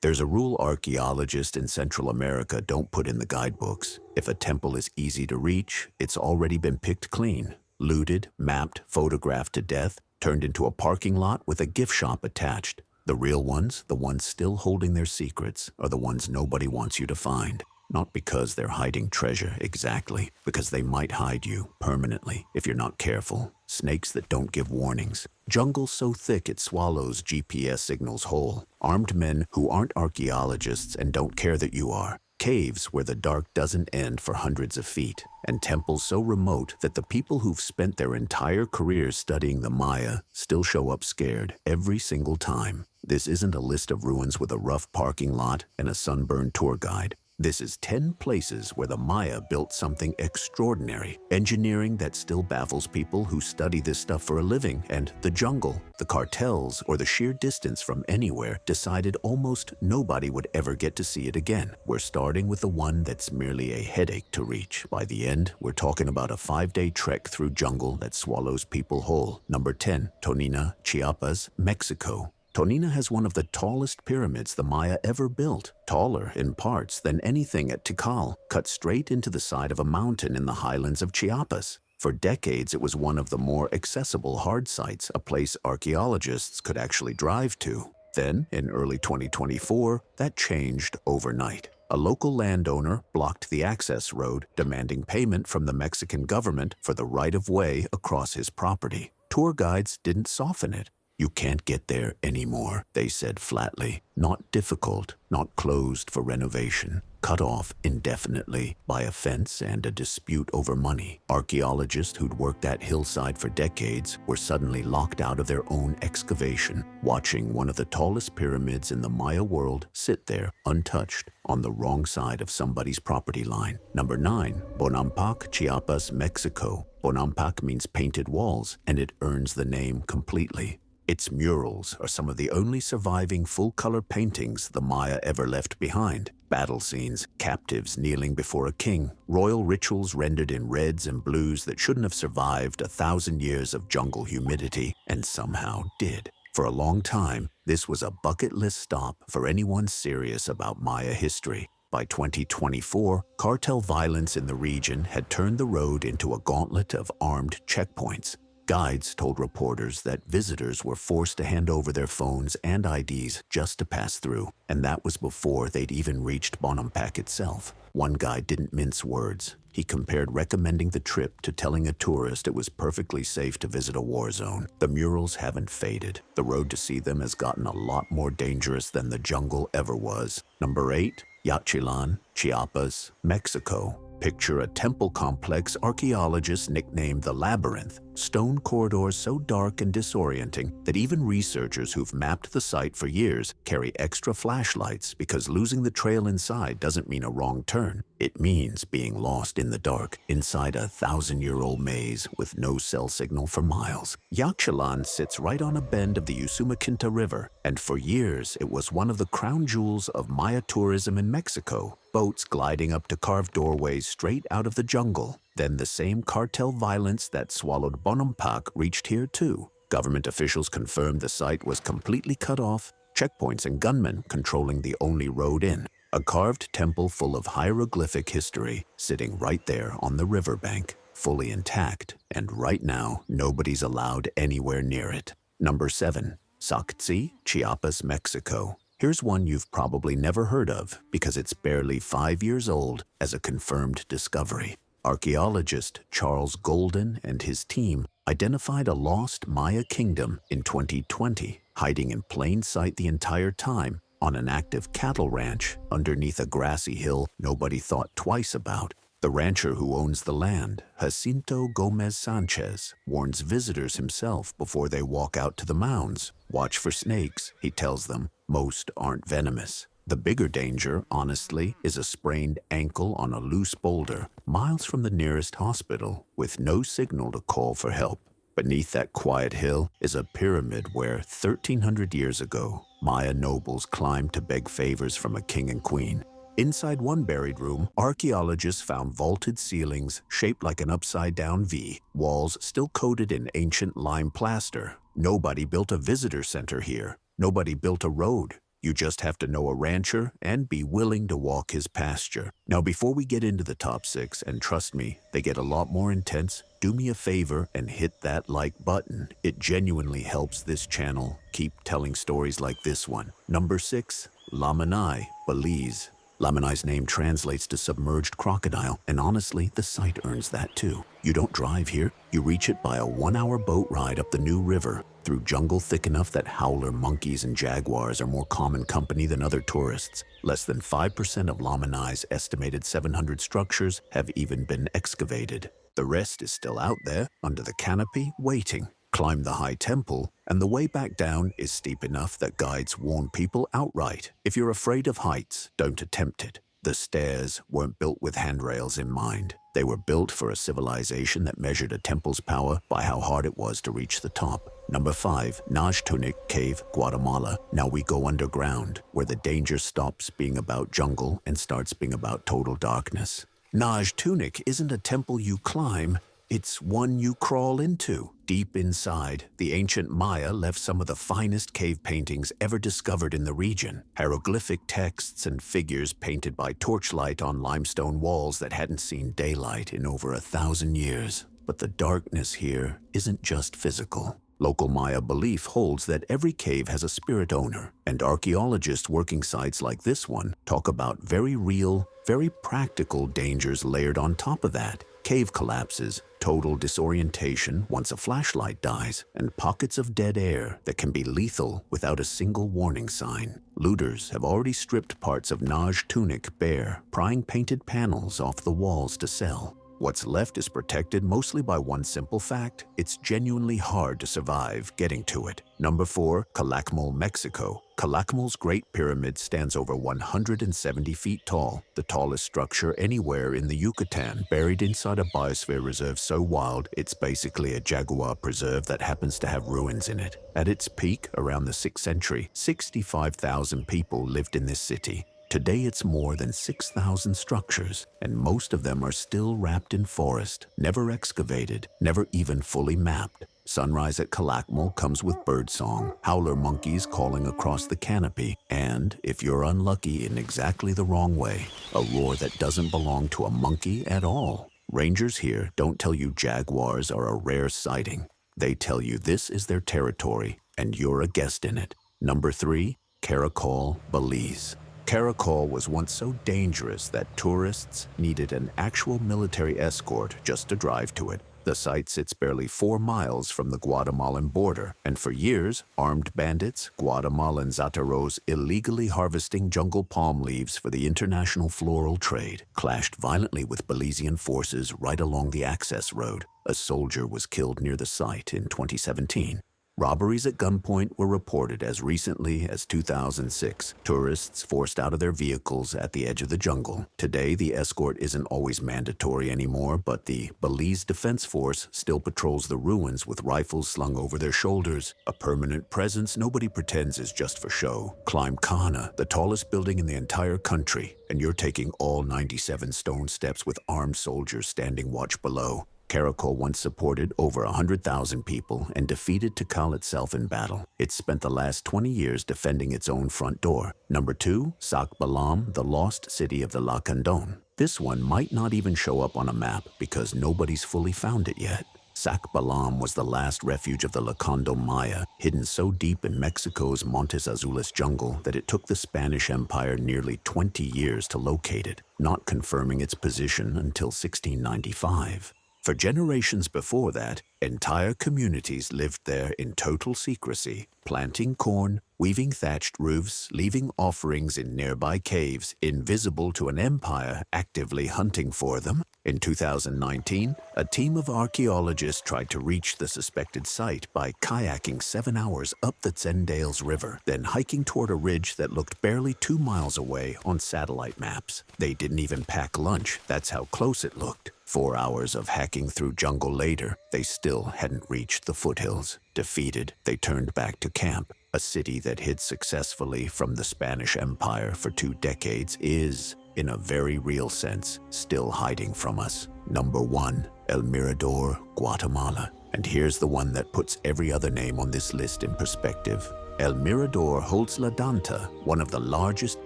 There's a rule archaeologists in Central America don't put in the guidebooks. If a temple is easy to reach, it's already been picked clean, looted, mapped, photographed to death, turned into a parking lot with a gift shop attached. The real ones, the ones still holding their secrets, are the ones nobody wants you to find. Not because they're hiding treasure, exactly, because they might hide you permanently if you're not careful. Snakes that don't give warnings. Jungle so thick it swallows GPS signals whole. Armed men who aren't archaeologists and don't care that you are. Caves where the dark doesn't end for hundreds of feet. And temples so remote that the people who've spent their entire careers studying the Maya still show up scared every single time. This isn't a list of ruins with a rough parking lot and a sunburned tour guide. This is 10 places where the Maya built something extraordinary, engineering that still baffles people who study this stuff for a living, and the jungle, the cartels, or the sheer distance from anywhere decided almost nobody would ever get to see it again. We're starting with the one that's merely a headache to reach. By the end, we're talking about a 5-day trek through jungle that swallows people whole. Number 10, Toniná, Chiapas, Mexico. Toniná has one of the tallest pyramids the Maya ever built, taller in parts than anything at Tikal, cut straight into the side of a mountain in the highlands of Chiapas. For decades, it was one of the more accessible hard sites, a place archaeologists could actually drive to. Then, in early 2024, that changed overnight. A local landowner blocked the access road, demanding payment from the Mexican government for the right-of-way across his property. Tour guides didn't soften it. "You can't get there anymore," they said flatly. Not difficult, not closed for renovation, cut off indefinitely by a fence and a dispute over money. Archaeologists who'd worked that hillside for decades were suddenly locked out of their own excavation, watching one of the tallest pyramids in the Maya world sit there, untouched, on the wrong side of somebody's property line. Number 9, Bonampak, Chiapas, Mexico. Bonampak means painted walls, and it earns the name completely. Its murals are some of the only surviving full-color paintings the Maya ever left behind. Battle scenes, captives kneeling before a king, royal rituals rendered in reds and blues that shouldn't have survived 1,000 years of jungle humidity, and somehow did. For a long time, this was a bucket list stop for anyone serious about Maya history. By 2024, cartel violence in the region had turned the road into a gauntlet of armed checkpoints. Guides told reporters that visitors were forced to hand over their phones and IDs just to pass through, and that was before they'd even reached Bonampak itself. One guide didn't mince words. He compared recommending the trip to telling a tourist it was perfectly safe to visit a war zone. The murals haven't faded. The road to see them has gotten a lot more dangerous than the jungle ever was. Number 8, Yaxchilan, Chiapas, Mexico. Picture a temple complex archaeologists nicknamed the Labyrinth. Stone corridors so dark and disorienting that even researchers who've mapped the site for years carry extra flashlights, because losing the trail inside doesn't mean a wrong turn. It means being lost in the dark inside a 1,000-year-old maze with no cell signal for miles. Yaxchilan sits right on a bend of the Usumacinta River, and for years it was one of the crown jewels of Maya tourism in Mexico. Boats gliding up to carved doorways straight out of the jungle. Then the same cartel violence that swallowed Bonampak reached here too. Government officials confirmed the site was completely cut off, checkpoints and gunmen controlling the only road in. A carved temple full of hieroglyphic history sitting right there on the riverbank, fully intact, and right now nobody's allowed anywhere near it. Number 7, Sacsayhuamán, Chiapas, Mexico. Here's one you've probably never heard of because it's barely 5 years old as a confirmed discovery. Archaeologist Charles Golden and his team identified a lost Maya kingdom in 2020, hiding in plain sight the entire time on an active cattle ranch underneath a grassy hill nobody thought twice about. The rancher who owns the land, Jacinto Gomez Sanchez, warns visitors himself before they walk out to the mounds. Watch for snakes, he tells them. Most aren't venomous. The bigger danger, honestly, is a sprained ankle on a loose boulder, miles from the nearest hospital, with no signal to call for help. Beneath that quiet hill is a pyramid where, 1,300 years ago, Maya nobles climbed to beg favors from a king and queen. Inside one buried room, archaeologists found vaulted ceilings shaped like an upside-down V, walls still coated in ancient lime plaster. Nobody built a visitor center here. Nobody built a road. You just have to know a rancher and be willing to walk his pasture. Now, before we get into the top 6, and trust me, they get a lot more intense, do me a favor and hit that like button. It genuinely helps this channel keep telling stories like this one. Number 6, Lamanai, Belize. Lamanai's name translates to submerged crocodile, and honestly, the site earns that too. You don't drive here, you reach it by a 1-hour boat ride up the New River, through jungle thick enough that howler monkeys and jaguars are more common company than other tourists. Less than 5% of Lamanai's estimated 700 structures have even been excavated. The rest is still out there, under the canopy, waiting. Climb the high temple, and the way back down is steep enough that guides warn people outright. If you're afraid of heights, don't attempt it. The stairs weren't built with handrails in mind. They were built for a civilization that measured a temple's power by how hard it was to reach the top. Number 5, Naj Tunic Cave, Guatemala. Now we go underground, where the danger stops being about jungle and starts being about total darkness. Naj Tunic isn't a temple you climb, it's one you crawl into. Deep inside, the ancient Maya left some of the finest cave paintings ever discovered in the region. Hieroglyphic texts and figures painted by torchlight on limestone walls that hadn't seen daylight in over 1,000 years. But the darkness here isn't just physical. Local Maya belief holds that every cave has a spirit owner, and archaeologists working sites like this one talk about very real, very practical dangers layered on top of that. Cave collapses, total disorientation once a flashlight dies, and pockets of dead air that can be lethal without a single warning sign. Looters have already stripped parts of Naj Tunic bare, prying painted panels off the walls to sell. What's left is protected mostly by one simple fact: it's genuinely hard to survive getting to it. Number 4, Calakmul, Mexico. Calakmul's Great Pyramid stands over 170 feet tall, the tallest structure anywhere in the Yucatan, buried inside a biosphere reserve so wild it's basically a Jaguar preserve that happens to have ruins in it. At its peak, around the 6th century, 65,000 people lived in this city. Today it's more than 6,000 structures, and most of them are still wrapped in forest, never excavated, never even fully mapped. Sunrise at Calakmul comes with birdsong, howler monkeys calling across the canopy, and, if you're unlucky in exactly the wrong way, a roar that doesn't belong to a monkey at all. Rangers here don't tell you jaguars are a rare sighting. They tell you this is their territory, and you're a guest in it. Number 3, Cartel, Belize. Cartel was once so dangerous that tourists needed an actual military escort just to drive to it. The site sits barely 4 miles from the Guatemalan border, and for years, armed bandits, Guatemalan Zataros illegally harvesting jungle palm leaves for the international floral trade, clashed violently with Belizean forces right along the access road. A soldier was killed near the site in 2017. Robberies at gunpoint were reported as recently as 2006. Tourists forced out of their vehicles at the edge of the jungle. Today, the escort isn't always mandatory anymore, but the Belize Defense Force still patrols the ruins with rifles slung over their shoulders. A permanent presence nobody pretends is just for show. Climb Kana, the tallest building in the entire country, and you're taking all 97 stone steps with armed soldiers standing watch below. Cartel once supported over 100,000 people and defeated Tikal itself in battle. It's spent the last 20 years defending its own front door. Number 2, Sac Balam, the lost city of the Lacandon. This one might not even show up on a map because nobody's fully found it yet. Sac Balam was the last refuge of the Lacandon Maya, hidden so deep in Mexico's Montes Azules jungle that it took the Spanish Empire nearly 20 years to locate it, not confirming its position until 1695. For generations before that, entire communities lived there in total secrecy, planting corn, weaving thatched roofs, leaving offerings in nearby caves, invisible to an empire actively hunting for them. In 2019, a team of archaeologists tried to reach the suspected site by kayaking 7 hours up the Zendales River, then hiking toward a ridge that looked barely 2 miles away on satellite maps. They didn't even pack lunch, that's how close it looked. 4 hours of hacking through jungle later, they still hadn't reached the foothills. Defeated, they turned back to camp. A city that hid successfully from the Spanish Empire for 2 decades is, in a very real sense, still hiding from us. Number 1, El Mirador, Guatemala. And here's the one that puts every other name on this list in perspective. El Mirador holds La Danta, one of the largest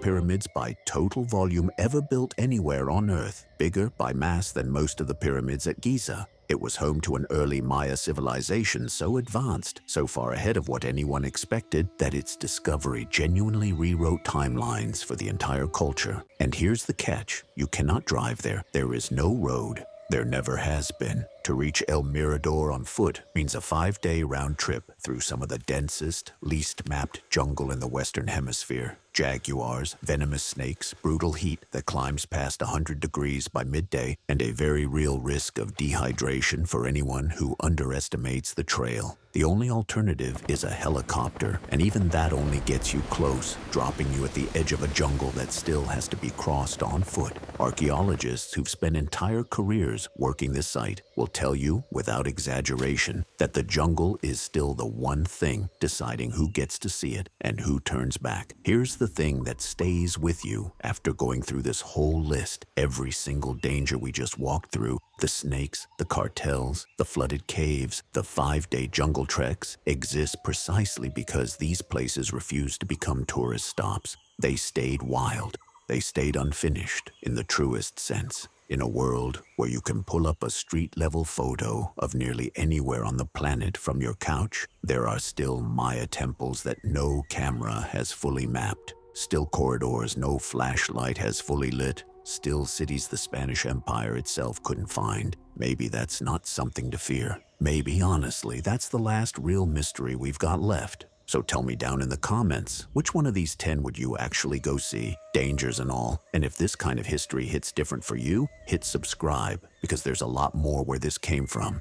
pyramids by total volume ever built anywhere on Earth, bigger by mass than most of the pyramids at Giza. It was home to an early Maya civilization so advanced, so far ahead of what anyone expected, that its discovery genuinely rewrote timelines for the entire culture. And here's the catch: you cannot drive there. There is no road. There never has been. To reach El Mirador on foot means a 5-day round trip through some of the densest, least mapped jungle in the Western Hemisphere. Jaguars, venomous snakes, brutal heat that climbs past 100 degrees by midday, and a very real risk of dehydration for anyone who underestimates the trail. The only alternative is a helicopter, and even that only gets you close, dropping you at the edge of a jungle that still has to be crossed on foot. Archaeologists who've spent entire careers working this site will tell you, without exaggeration, that the jungle is still the one thing deciding who gets to see it and who turns back. Here's the thing that stays with you after going through this whole list: every single danger we just walked through, the snakes, the cartels, the flooded caves, the 5-day jungle treks, exist precisely because these places refused to become tourist stops. They stayed wild. They stayed unfinished in the truest sense. In a world where you can pull up a street-level photo of nearly anywhere on the planet from your couch, there are still Maya temples that no camera has fully mapped, still corridors no flashlight has fully lit, still cities the Spanish Empire itself couldn't find. Maybe that's not something to fear. Maybe, honestly, that's the last real mystery we've got left. So tell me down in the comments, which one of these 10 would you actually go see? Dangers and all. And if this kind of history hits different for you, hit subscribe, because there's a lot more where this came from.